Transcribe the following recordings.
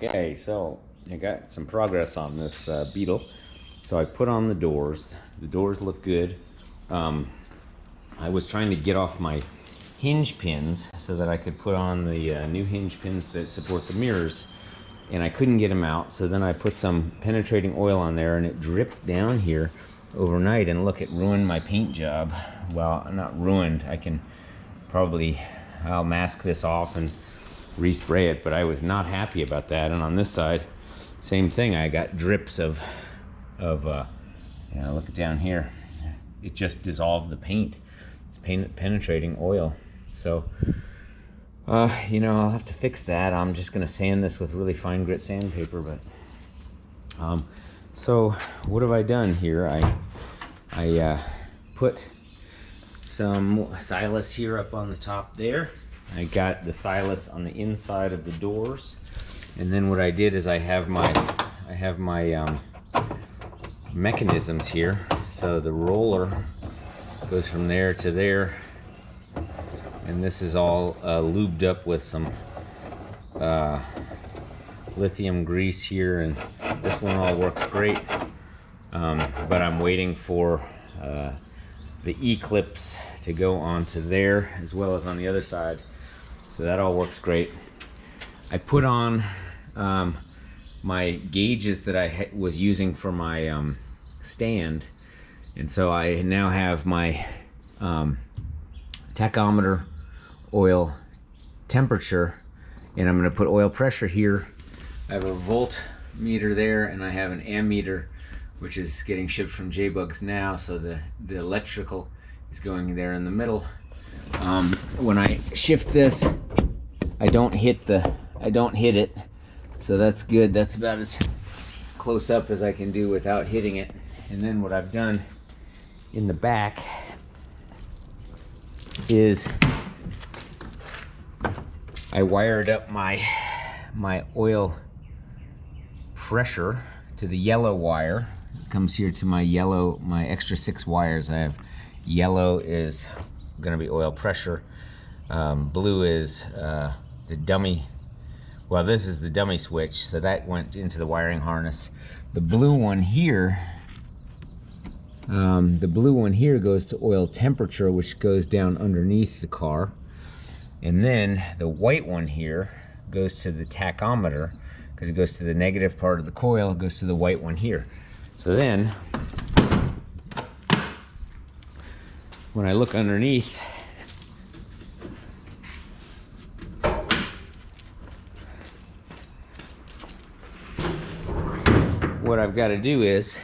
Okay, so I got some progress on this Beetle. So I put on the doors. The doors look good. I was trying to get off my hinge pins so that I could put on the new hinge pins that support the mirrors, and I couldn't get them out. So then I put some penetrating oil on there, and it dripped down here overnight, and look, it ruined my paint job. Well, not ruined. I'll mask this off and respray it, but I was not happy about that. And on this side, same thing. I got drips of look down here. It just dissolved the paint. It's penetrating oil. So, I'll have to fix that. I'm just gonna sand this with really fine grit sandpaper. But so what have I done here? I put some silas here up on the top there. I got the silas on the inside of the doors, and then what I did is I have my mechanisms here. So the roller goes from there to there, and this is all lubed up with some lithium grease here, and this one all works great. But I'm waiting for the E-clips to go onto there as well as on the other side. So that all works great. I put on my gauges that I was using for my stand, and so I now have my tachometer, oil temperature, and I'm going to put oil pressure here. I have a voltmeter there, and I have an ammeter, which is getting shipped from J-Bugs now, so the electrical is going there in the middle. When I shift this, I don't hit it, so that's good. That's about as close up as I can do without hitting it. And then what I've done in the back is I wired up my oil pressure to the yellow wire. It comes here to my extra 6 wires. I have yellow is gonna be oil pressure. Blue is the dummy. Well, this is the dummy switch, so that went into the wiring harness. The blue one here, goes to oil temperature, which goes down underneath the car. And then the white one here goes to the tachometer, because it goes to the negative part of the coil. It goes to the white one here. So then, when I look underneath, what I've got to do is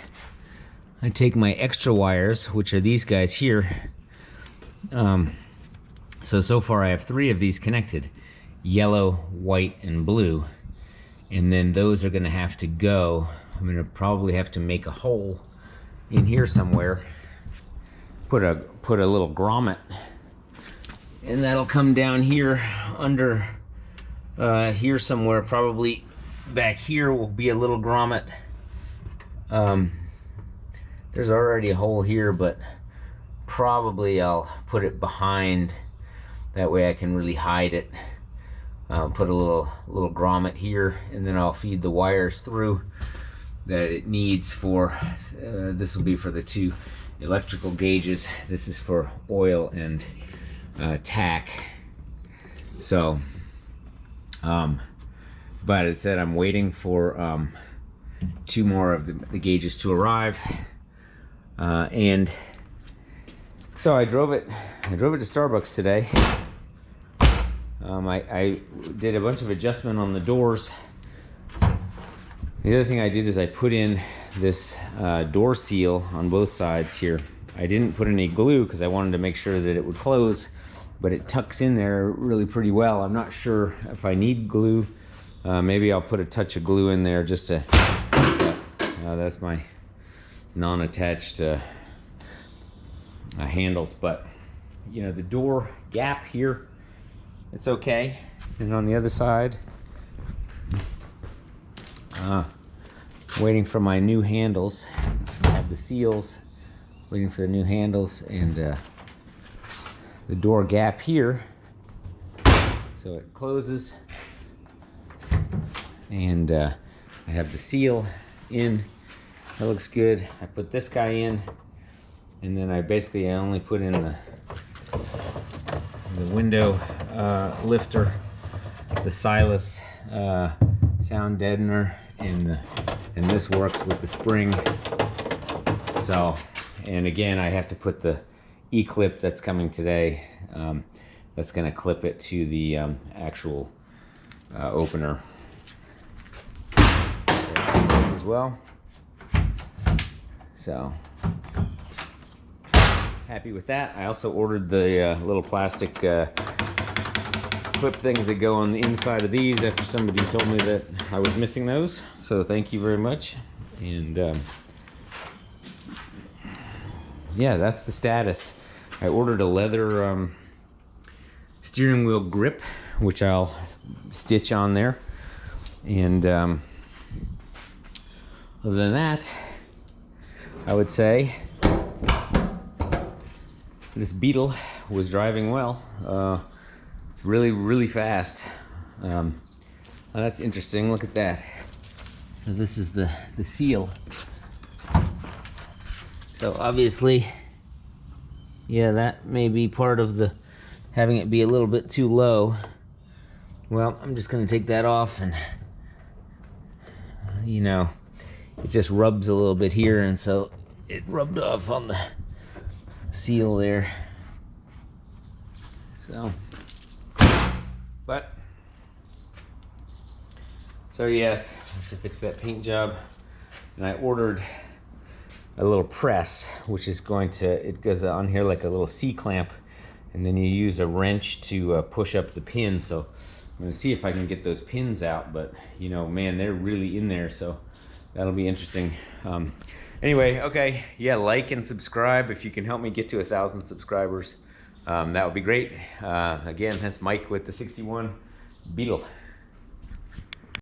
I take my extra wires, which are these guys here. So far I have 3 of these connected: yellow, white, and blue. And then those are going to have to go. I'm going to probably have to make a hole in here somewhere, put a little grommet, and that'll come down here under here somewhere. Probably back here will be a little grommet. There's already a hole here, but probably I'll put it behind. That way I can really hide it. Put a little grommet here, and then I'll feed the wires through that it needs for, this will be for the 2 electrical gauges. This is for oil and tack. So, but as I said, I'm waiting for 2 more of the gauges to arrive. And so I drove it to Starbucks today. I did a bunch of adjustment on the doors. The other thing I did is I put in this door seal on both sides here. I didn't put any glue because I wanted to make sure that it would close, but it tucks in there really pretty well. I'm not sure if I need glue. Maybe I'll put a touch of glue in there just to, that's my non-attached handles. But the door gap here, it's okay. And on the other side, waiting for my new handles. I have the seals, waiting for the new handles, and the door gap here. So it closes And I have the seal in. That looks good. I put this guy in, and then I only put in the window lifter, the Silas sound deadener, and this works with the spring. So, and again, I have to put the E-clip that's coming today. That's going to clip it to the actual opener as well. So happy with that. I also ordered the little plastic clip things that go on the inside of these after somebody told me that I was missing those. So thank you very much. And yeah, that's the status. I ordered a leather steering wheel grip, which I'll stitch on there. And other than that, I would say this Beetle was driving well. It's really fast. Oh, that's interesting. Look at that. So this is the seal. So obviously, yeah, that may be part of the having it be a little bit too low. Well, I'm just gonna take that off, and you know, it just rubs a little bit here, and so it rubbed off on the seal there. So, so yes, I have to fix that paint job, and I ordered a little press, which is it goes on here like a little C-clamp, and then you use a wrench to push up the pin. So I'm gonna see if I can get those pins out, but you know, man, they're really in there, so that'll be interesting. Anyway, okay, yeah, like and subscribe if you can help me get to 1,000 subscribers. That would be great. Again, that's Mike with the 61 Beetle.